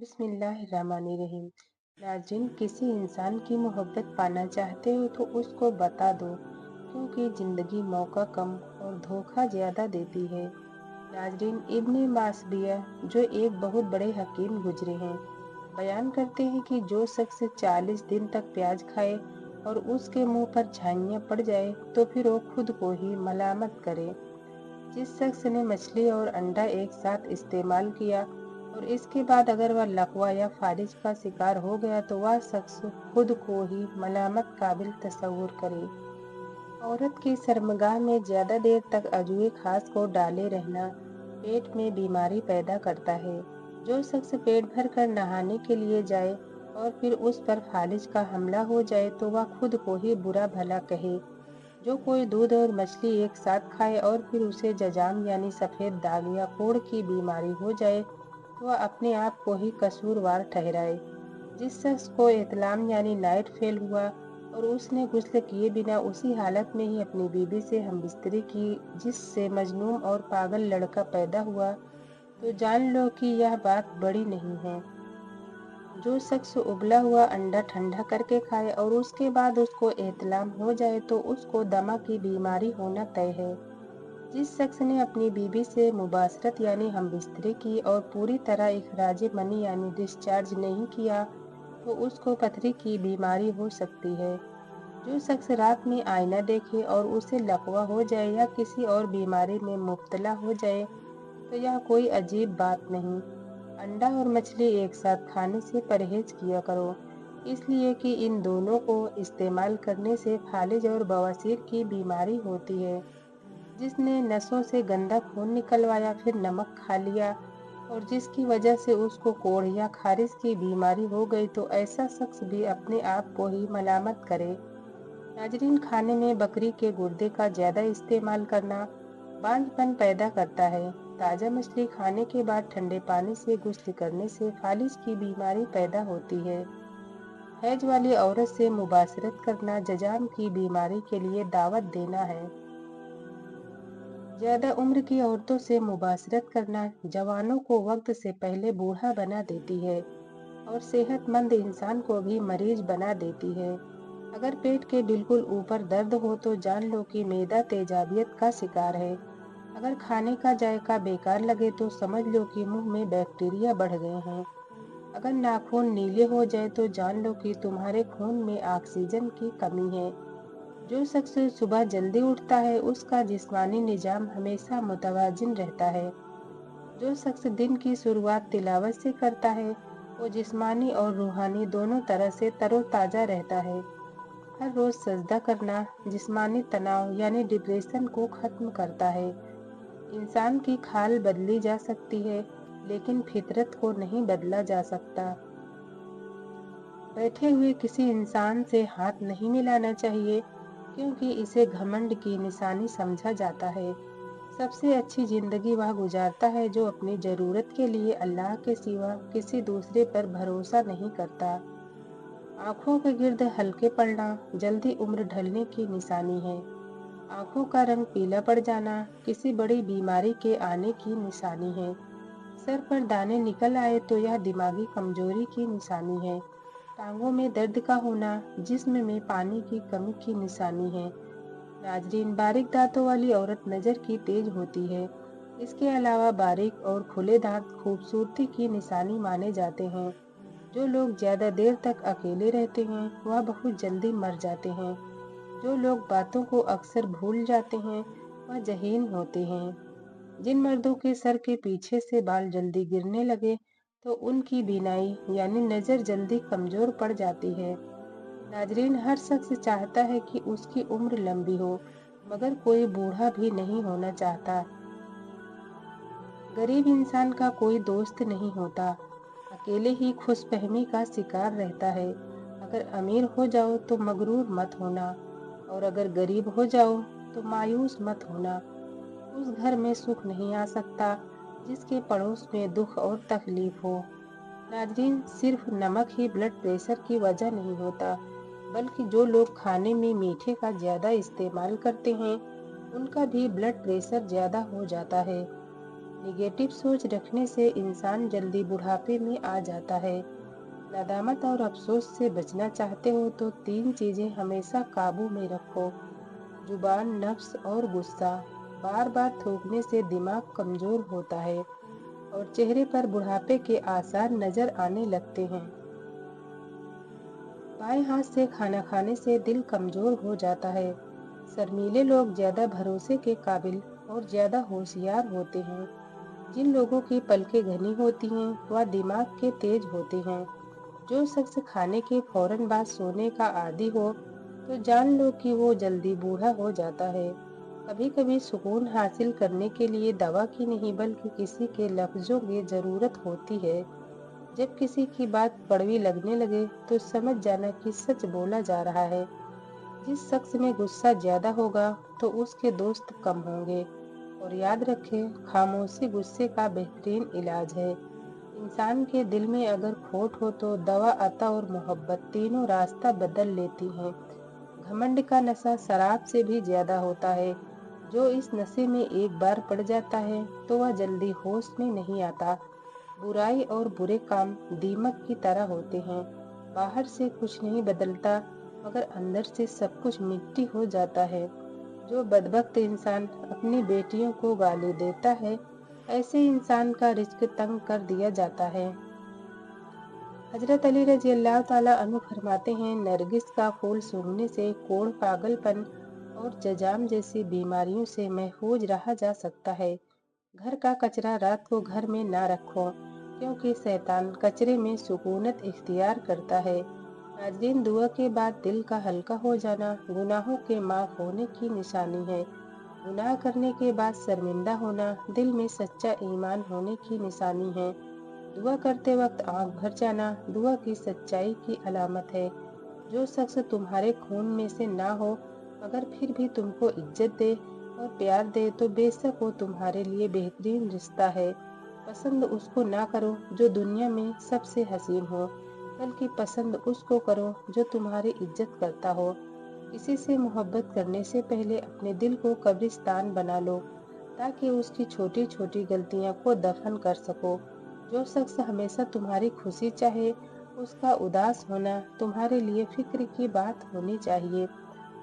बिस्मिल्लाहिर्रहमानिर्रहीम। नाज़रीन, किसी इंसान की मोहब्बत पाना चाहते हो तो उसको बता दो, क्योंकि ज़िंदगी मौका कम और धोखा ज़्यादा देती है। नाज़रीन, इब्न मासबिया, जो एक बहुत बड़े हकीम गुजरे हैं, बयान करते हैं कि जो शख्स 40 दिन तक प्याज खाए और उसके मुंह पर झाइयाँ पड़ जाए तो फिर वो खुद को ही मलामत करे। जिस शख्स ने मछली और अंडा एक साथ इस्तेमाल किया और इसके बाद अगर वह लकवा या फालिज का शिकार हो गया तो वह शख्स खुद को ही मलामत काबिल तस्वुर करे। औरत की शर्मगाह में ज्यादा देर तक अजूए खास को डाले रहना पेट में बीमारी पैदा करता है। जो शख्स पेट भर कर नहाने के लिए जाए और फिर उस पर फालिज का हमला हो जाए तो वह खुद को ही बुरा भला कहे। जो कोई दूध और मछली एक साथ खाए और फिर उसे जजाम यानी सफेद दाग या कोढ़ की बीमारी हो जाए तो वह अपने आप को ही कसूरवार ठहराए। जिस शख्स को इतलाम यानी नाइट फेल हुआ और उसने गुस्ल किए बिना उसी हालत में ही अपनी बीवी से हमबिस्तरी की, जिससे मजनून और पागल लड़का पैदा हुआ, तो जान लो कि यह बात बड़ी नहीं है। जो शख्स उबला हुआ अंडा ठंडा करके खाए और उसके बाद उसको एहतलाम हो जाए तो उसको दमा की बीमारी होना तय है। जिस शख्स ने अपनी बीवी से मुबाशरत यानी हमबिस्तरी की और पूरी तरह इखराज मनी यानी डिस्चार्ज नहीं किया तो उसको पथरी की बीमारी हो सकती है। जो शख्स रात में आईना देखे और उसे लकवा हो जाए या किसी और बीमारी में मुब्तला हो जाए तो यह कोई अजीब बात नहीं। अंडा और मछली एक साथ खाने से परहेज किया करो, इसलिए कि इन दोनों को इस्तेमाल करने से फालिज और बवासीर की बीमारी होती है। जिसने नसों से गंदा खून निकलवाया फिर नमक खा लिया और जिसकी वजह से उसको कोढ़ या खारिश की बीमारी हो गई तो ऐसा शख्स भी अपने आप को ही मलामत करे। नाजरीन, खाने में बकरी के गुर्दे का ज्यादा इस्तेमाल करना बांझपन पैदा करता है। ताज़ा मछली खाने के बाद ठंडे पानी से गुस्ल करने से फालिज की बीमारी पैदा होती है। हैज वाली औरत से मुबाशरत करना जजाम की बीमारी के लिए दावत देना है। ज्यादा उम्र की औरतों से मुबाशरत करना जवानों को वक्त से पहले बूढ़ा बना देती है और सेहतमंद इंसान को भी मरीज बना देती है। अगर पेट के बिल्कुल ऊपर दर्द हो तो जान लो कि मैदा तेजाबियत का शिकार है। अगर खाने का जायका बेकार लगे तो समझ लो कि मुंह में बैक्टीरिया बढ़ गए हैं। अगर नाखून नीले हो जाए तो जान लो कि तुम्हारे खून में ऑक्सीजन की कमी है। जो शख्स सुबह जल्दी उठता है उसका जिस्मानी निजाम हमेशा मुतवाजिन रहता है। जो शख्स दिन की शुरुआत तिलावत से करता है वो जिस्मानी और रूहानी दोनों तरह से तरोताजा रहता है। हर रोज सजदा करना जिस्मानी तनाव यानी डिप्रेशन को खत्म करता है। इंसान की खाल बदली जा सकती है लेकिन फितरत को नहीं बदला जा सकता। बैठे हुए किसी इंसान से हाथ नहीं मिलाना चाहिए, क्योंकि इसे घमंड की निशानी समझा जाता है। सबसे अच्छी जिंदगी वह गुजारता है जो अपनी जरूरत के लिए अल्लाह के सिवा किसी दूसरे पर भरोसा नहीं करता। आंखों के गिर्द हल्के पड़ना जल्दी उम्र ढलने की निशानी है। आंखों का रंग पीला पड़ जाना किसी बड़ी बीमारी के आने की निशानी है। सर पर दाने निकल आए तो यह दिमागी कमजोरी की निशानी है। टांगों में दर्द का होना जिस्म में पानी की कमी की निशानी है। नाजरीन, बारीक दांतों वाली औरत नजर की तेज होती है। इसके अलावा बारीक और खुले दांत खूबसूरती की निशानी माने जाते हैं। जो लोग ज्यादा देर तक अकेले रहते हैं वह बहुत जल्दी मर जाते हैं। जो लोग बातों को अक्सर भूल जाते हैं वह जहीन होते हैं। जिन मर्दों के सर के पीछे से बाल जल्दी गिरने लगे तो उनकी बीनाई यानी नजर जल्दी कमजोर पड़ जाती है। नाजरीन, हर शख्स चाहता है कि उसकी उम्र लंबी हो, मगर कोई बूढ़ा भी नहीं होना चाहता। गरीब इंसान का कोई दोस्त नहीं होता, अकेले ही खुशफहमी का शिकार रहता है। अगर अमीर हो जाओ तो मगरूर मत होना और अगर गरीब हो जाओ तो मायूस मत होना। उस घर में सुख नहीं आ सकता जिसके पड़ोस में दुख और तकलीफ हो। नाजरीन, सिर्फ नमक ही ब्लड प्रेशर की वजह नहीं होता, बल्कि जो लोग खाने में मीठे का ज्यादा इस्तेमाल करते हैं उनका भी ब्लड प्रेशर ज्यादा हो जाता है। निगेटिव सोच रखने से इंसान जल्दी बुढ़ापे में आ जाता है। नदामत और अफसोस से बचना चाहते हो तो 3 चीजें हमेशा काबू में रखो। जुबान, नफ्स और गुस्सा। बार बार थूकने से दिमाग कमजोर होता है और चेहरे पर बुढ़ापे के आसार नजर आने लगते हैं। बाएं हाथ से खाना खाने से दिल कमजोर हो जाता है। शर्मीले लोग ज्यादा भरोसे के काबिल और ज्यादा होशियार होते हैं। जिन लोगों की पलकें घनी होती हैं वह दिमाग के तेज होते हैं। जो शख्स खाने के फौरन बाद सोने का आदी हो तो जान लो कि वो जल्दी बूढ़ा हो जाता है। कभी कभी सुकून हासिल करने के लिए दवा की नहीं बल्कि किसी के लफ्जों की जरूरत होती है। जब किसी की बात कड़वी लगने लगे तो समझ जाना कि सच बोला जा रहा है। जिस शख्स में गुस्सा ज्यादा होगा तो उसके दोस्त कम होंगे। और याद रखें, खामोशी गुस्से का बेहतरीन इलाज है। इंसान के दिल में अगर खोट हो तो दवा, अता और मोहब्बत तीनों रास्ता बदल लेती हैं। घमंड का नशा शराब से भी ज्यादा होता है। जो इस नशे में एक बार पड़ जाता है तो वह जल्दी होश में नहीं आता। बुराई और बुरे काम दीमक की तरह होते हैं। बाहर से कुछ नहीं बदलता मगर अंदर से सब कुछ मिट्टी हो जाता है। जो बदबख्त इंसान अपनी बेटियों को गाली देता है, ऐसे इंसान का रिज्क तंग कर दिया जाता है। हजरत अली रजी अल्लाह ताला अन्हु फरमाते हैं, नरगिस का फूल सूंघने से कोढ़, पागलपन और जजाम जैसी बीमारियों से महफूज रहा जा सकता है। घर का कचरा रात को घर में ना रखो क्योंकि शैतान कचरे में सुकूनत इख्तियार करता है। नाज़रीन, दुआ के बाद दिल का हल्का हो जाना गुनाहों के माफ होने की निशानी है। गुनाह करने के बाद शर्मिंदा होना दिल में सच्चा ईमान होने की निशानी है। दुआ करते वक्त आंख भर जाना दुआ की सच्चाई की अलामत है। जो शख्स तुम्हारे खून में से ना हो मगर फिर भी तुमको इज्जत दे और प्यार दे तो बेशक वो तुम्हारे लिए बेहतरीन रिश्ता है। पसंद उसको ना करो जो दुनिया में सबसे हसीन हो, बल्कि पसंद उसको करो जो तुम्हारी इज्जत करता हो। किसी से मोहब्बत करने से पहले अपने दिल को कब्रिस्तान बना लो ताकि उसकी छोटी छोटी गलतियां को दफन कर सको। जो शख्स हमेशा तुम्हारी खुशी चाहे उसका उदास होना तुम्हारे लिए फिक्र की बात होनी चाहिए।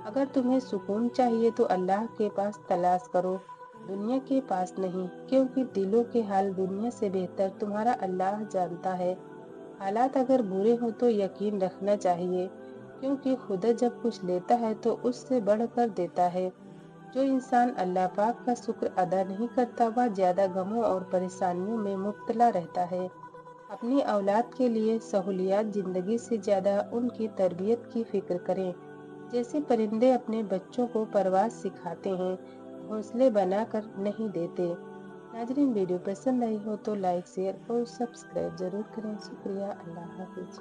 अगर तुम्हें सुकून चाहिए तो अल्लाह के पास तलाश करो, दुनिया के पास नहीं, क्योंकि दिलों के हाल दुनिया से बेहतर तुम्हारा अल्लाह जानता है। हालात अगर बुरे हो तो यकीन रखना चाहिए, क्योंकि खुदा जब कुछ लेता है तो उससे बढ़कर देता है। जो इंसान अल्लाह पाक का शुक्र अदा नहीं करता वह ज्यादा गमों और परेशानियों में मुब्तला रहता है। अपनी औलाद के लिए सहूलियात जिंदगी से ज्यादा उनकी तरबियत की फिक्र करें। जैसे परिंदे अपने बच्चों को परवाज सिखाते हैं, घोंसले बनाकर नहीं देते। नाजरीन, वीडियो पसंद आई हो तो लाइक, शेयर और सब्सक्राइब जरूर करें। शुक्रिया। अल्लाह हाफिज।